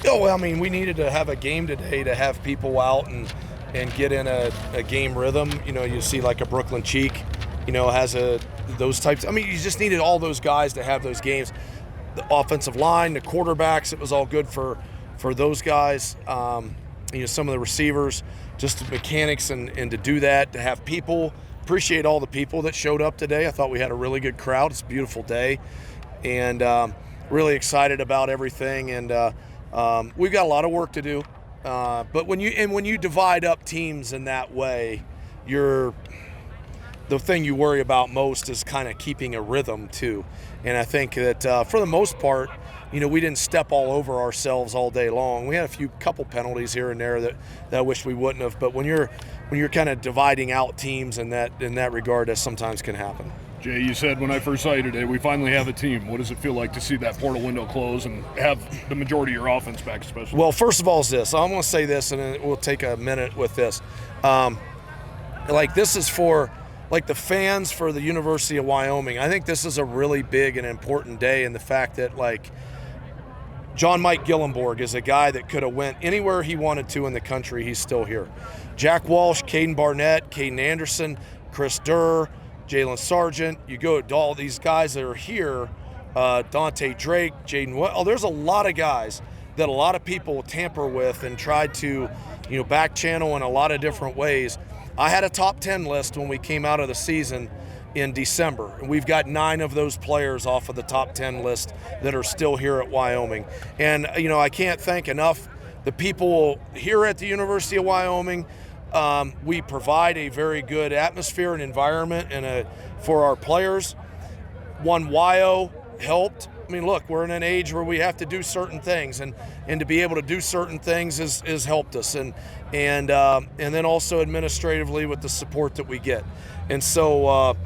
Oh, well, I mean, we needed to have a game today to have people out and get in a game rhythm. You see like a Brooklyn Cheek, has those types. I mean, you just needed all those guys to have those games. The offensive line, the quarterbacks, it was all good for those guys. Some of the receivers, just the mechanics and to do that, to have people. Appreciate all the people that showed up today. I thought we had a really good crowd. It's a beautiful day, and really excited about everything. And we've got a lot of work to do. But when you divide up teams in that way, the thing you worry about most is kind of keeping a rhythm too. And I think that for the most part, we didn't step all over ourselves all day long. We had a couple penalties here and there that I wish we wouldn't have. But when you're kind of dividing out teams in that regard, that sometimes can happen. Jay, you said when I first saw you today, we finally have a team. What does it feel like to see that portal window close and have the majority of your offense back, especially? Well, first of all is this. I'm going to say this, and then we'll take a minute with this. This is for the fans for the University of Wyoming. I think this is a really big and important day in the fact that John Mike Gillenborg is a guy that could have went anywhere he wanted to in the country. He's still here. Jack Walsh, Caden Barnett, Caden Anderson, Chris Durr, Jalen Sargent. You go to all these guys that are here, Dante Drake, Jaden. There's a lot of guys that a lot of people tamper with and tried to, back channel in a lot of different ways. I had a top 10 list when we came out of the season in December. And we've got 9 of those players off of the top 10 list that are still here at Wyoming. And, I can't thank enough the people here at the University of Wyoming. We provide a very good atmosphere and environment for our players. WYO helped. I mean, look, we're in an age where we have to do certain things, and to be able to do certain things has helped us, and then also administratively with the support that we get. And so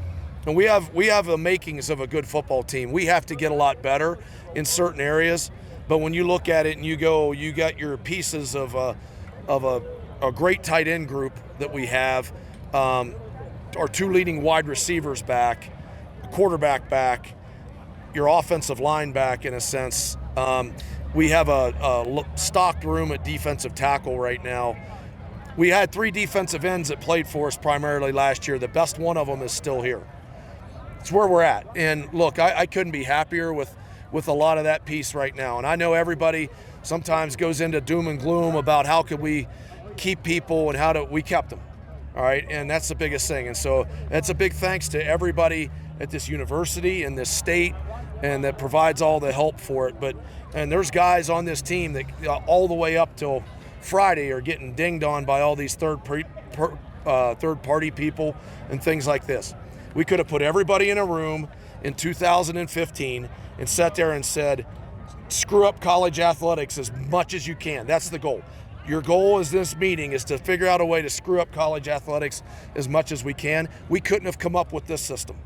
and we have the makings of a good football team. We have to get a lot better in certain areas, but when you look at it and you got your pieces of a great tight end group that we have, our 2 leading wide receivers back, quarterback back, your offensive line back in a sense. We have a stocked room at defensive tackle right now. We had 3 defensive ends that played for us primarily last year. The best one of them is still here. It's where we're at. And look, I couldn't be happier with a lot of that piece right now. And I know everybody sometimes goes into doom and gloom about how could we keep people and we kept them. All right, and that's the biggest thing. And so that's a big thanks to everybody at this university and this state, and that provides all the help for it. And there's guys on this team that all the way up till Friday are getting dinged on by all these third-party people and things like this. We could have put everybody in a room in 2015 and sat there and said, screw up college athletics as much as you can. That's the goal. Your goal is this meeting is to figure out a way to screw up college athletics as much as we can. We couldn't have come up with this system.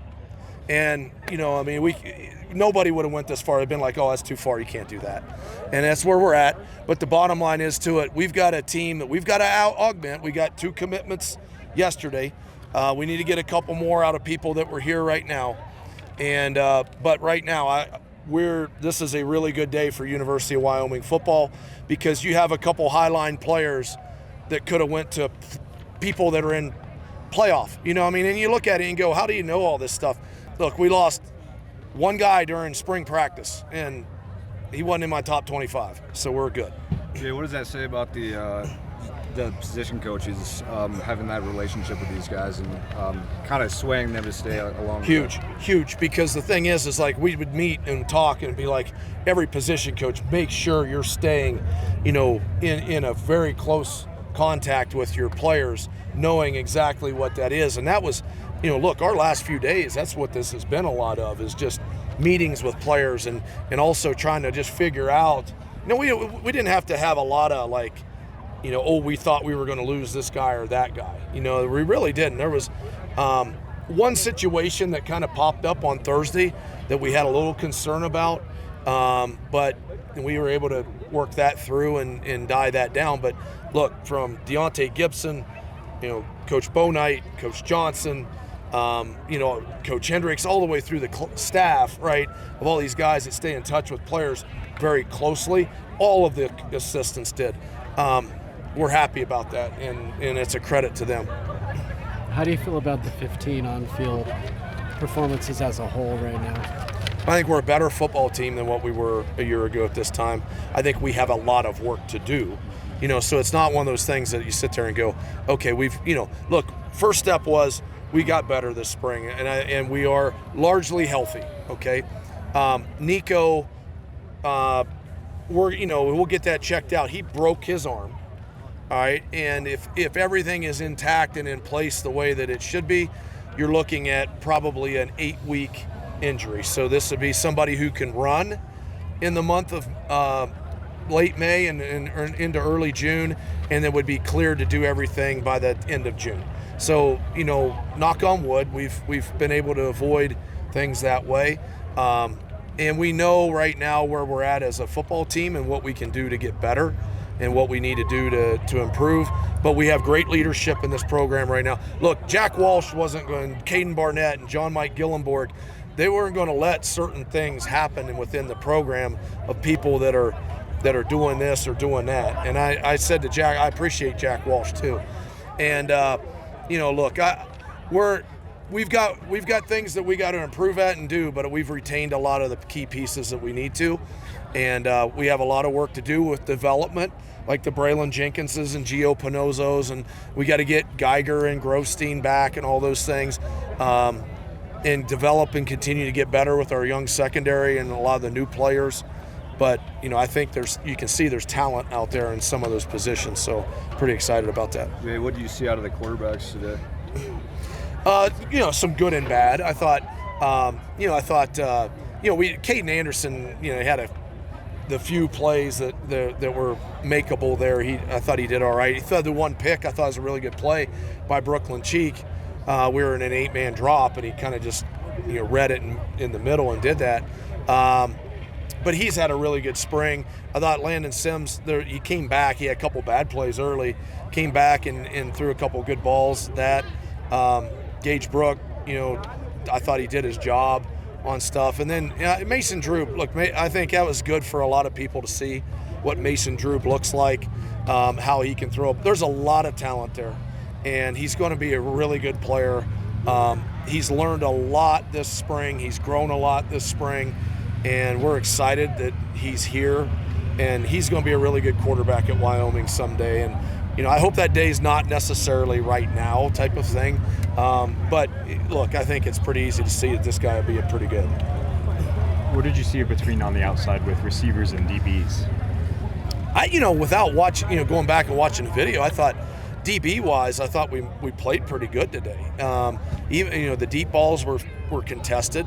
And, nobody would have went this far. They've been like, oh, that's too far. You can't do that. And that's where we're at. But the bottom line is to it, we've got a team that we've got to augment. We got 2 commitments yesterday. We need to get a couple more out of people that were here right now. And but right now, this is a really good day for University of Wyoming football, because you have a couple highline players that could have went to people that are in playoff. And you look at it and go, how do you know all this stuff? Look, we lost one guy during spring practice, and he wasn't in my top 25, so we're good. Jay, what does that say about the position coaches having that relationship with these guys and kind of swaying them to stay along? Huge, because the thing is like we would meet and talk and be like, every position coach, make sure you're staying, in a very close contact with your players, knowing exactly what that is. And that was, look, our last few days, that's what this has been a lot of, is just meetings with players and also trying to just figure out, we didn't have to have a lot of we thought we were going to lose this guy or that guy. We really didn't. There was one situation that kind of popped up on Thursday that we had a little concern about, but we were able to work that through and die that down. But look, from Deontay Gibson, Coach Bownight, Coach Johnson, Coach Hendricks, all the way through the staff, right, of all these guys that stay in touch with players, very closely. All of the assistants did. We're happy about that, and it's a credit to them. How do you feel about the 15 on-field performances as a whole right now? I think we're a better football team than what we were a year ago at this time. I think we have a lot of work to do. So it's not one of those things that you sit there and go, okay, look, first step was we got better this spring, and we are largely healthy, okay? Nico, we'll get that checked out. He broke his arm, all right? And if everything is intact and in place the way that it should be, you're looking at probably an 8-week injury. So this would be somebody who can run in the month of late May and into early June, and then would be cleared to do everything by the end of June. So, knock on wood, we've been able to avoid things that way. And we know right now where we're at as a football team and what we can do to get better and what we need to do to improve. But we have great leadership in this program right now. Look, Jack Walsh wasn't going, Caden Barnett and John Mike Gillenborg, they weren't going to let certain things happen within the program of people that are doing this or doing that. And I said to Jack, I appreciate Jack Walsh too. And look, we've got things that we got to improve at and do, but we've retained a lot of the key pieces that we need to. And we have a lot of work to do with development, like the Braylon Jenkinses and Gio Pinozzos, and we got to get Geiger and Grosstein back and all those things, and develop and continue to get better with our young secondary and a lot of the new players. But, I think you can see there's talent out there in some of those positions, so pretty excited about that. Yeah, what do you see out of the quarterbacks today? Some good and bad. I thought, Caden Anderson, had the few plays that were makeable there. I thought he did all right. He threw the one pick. I thought it was a really good play by Brooklyn Cheek. We were in an 8-man drop, and he kind of just, read it in the middle and did that. But he's had a really good spring. I thought Landon Sims, he came back. He had a couple bad plays early. Came back and threw a couple good balls. Gage Brook, I thought he did his job on stuff. And then Mason Droop, look, I think that was good for a lot of people to see what Mason Droop looks like, how he can throw. There's a lot of talent there, and he's going to be a really good player. He's learned a lot this spring. He's grown a lot this spring. And we're excited that he's here, and he's going to be a really good quarterback at Wyoming someday. And, I hope that day's not necessarily right now type of thing. But, look, I think it's pretty easy to see that this guy will be a pretty good. What did you see between on the outside with receivers and DBs? Without watching, going back and watching the video, I thought DB-wise, I thought we played pretty good today. Even, the deep balls were contested.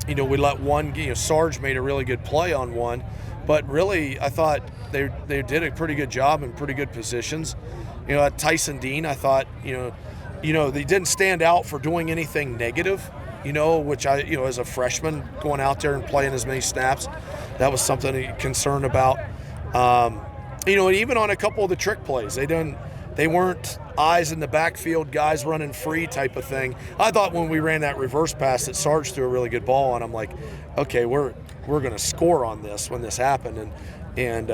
We let one, Sarge made a really good play on one, but really I thought they did a pretty good job in pretty good positions. Tyson Dean, I thought, they didn't stand out for doing anything negative, which as a freshman going out there and playing as many snaps, that was something to be concerned about. And even on a couple of the trick plays, they weren't eyes in the backfield, guys running free type of thing. I thought when we ran that reverse pass that Sarge threw a really good ball, and I'm like, okay, we're going to score on this when this happened, and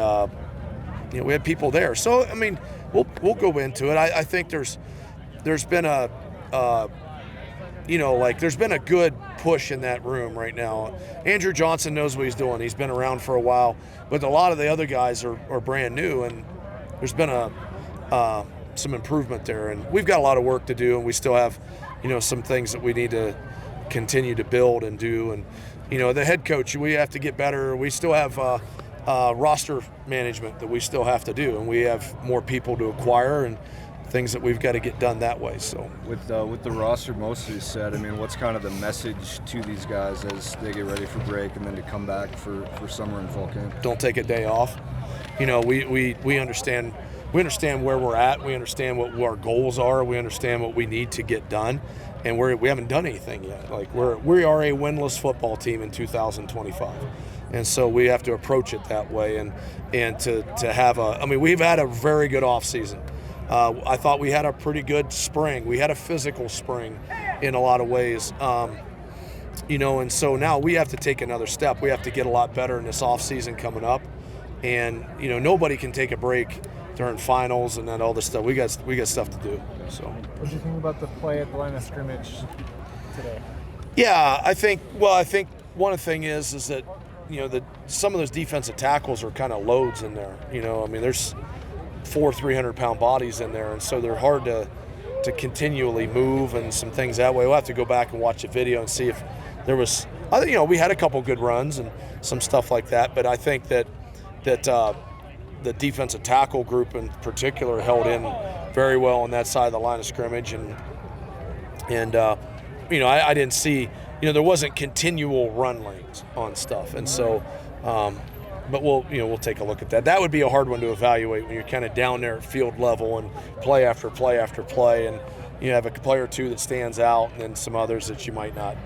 we had people there. So I mean, we'll go into it. I think there's been there's been a good push in that room right now. Andrew Johnson knows what he's doing. He's been around for a while, but a lot of the other guys are brand new, and there's been some improvement there, and we've got a lot of work to do, and we still have some things that we need to continue to build and do. And the head coach, we have to get better. We still have roster management that we still have to do, and we have more people to acquire and things that we've got to get done that way. So with the roster mostly set, I mean, what's kind of the message to these guys as they get ready for break and then to come back for summer and fall camp? Don't take a day off. We understand. We understand where we're at. We understand what our goals are. We understand what we need to get done, and we haven't done anything yet. Like we are a winless football team in 2025, and so we have to approach it that way. And to have we've had a very good off season. I thought we had a pretty good spring. We had a physical spring in a lot of ways. And so now we have to take another step. We have to get a lot better in this off season coming up, and nobody can take a break during finals and then all this stuff. We got stuff to do. So. What do you think about the play at the line of scrimmage today? Yeah, I think one of the thing is that some of those defensive tackles are kind of loads in there. I mean, there's 4 300-pound bodies in there, and so they're hard to continually move and some things that way. We'll have to go back and watch the video and see if there was. We had a couple good runs and some stuff like that, but I think that the defensive tackle group in particular held in very well on that side of the line of scrimmage, and I didn't see, there wasn't continual run lanes on stuff, and so, but we'll take a look at that. That would be a hard one to evaluate when you're kind of down there at field level and play after play after play, and you have a player or two that stands out, and then some others that you might not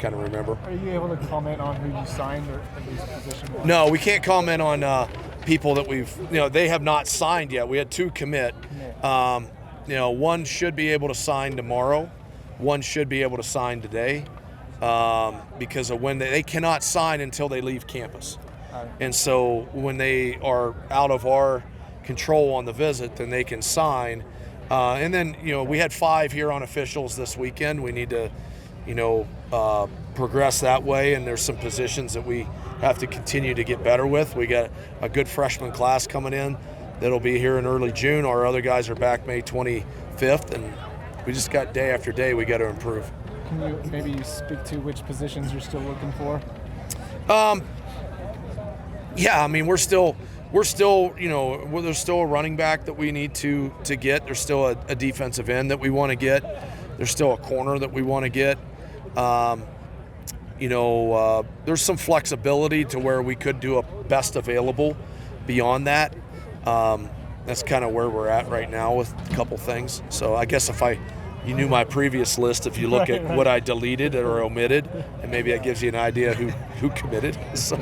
kind of remember. Are you able to comment on who you signed or at least position? No, we can't comment on people that they have not signed yet. We had 2 commit. One should be able to sign tomorrow. One should be able to sign today because of when they cannot sign until they leave campus. And so when they are out of our control on the visit, then they can sign. And then, we had 5 here on officials this weekend. We need to, progress that way, and there's some positions that we have to continue to get better with. We got a good freshman class coming in that'll be here in early June. Our other guys are back May 25th, and we just got day after day we got to improve. Can you maybe speak to which positions you're still looking for? Yeah, I mean, we're still, there's still a running back that we need to get. There's still a defensive end that we want to get. There's still a corner that we want to get. There's some flexibility to where we could do a best available beyond that. That's kind of where we're at right now with a couple things. So I guess if you knew my previous list, if you look at what I deleted or omitted, and maybe that gives you an idea who committed. So.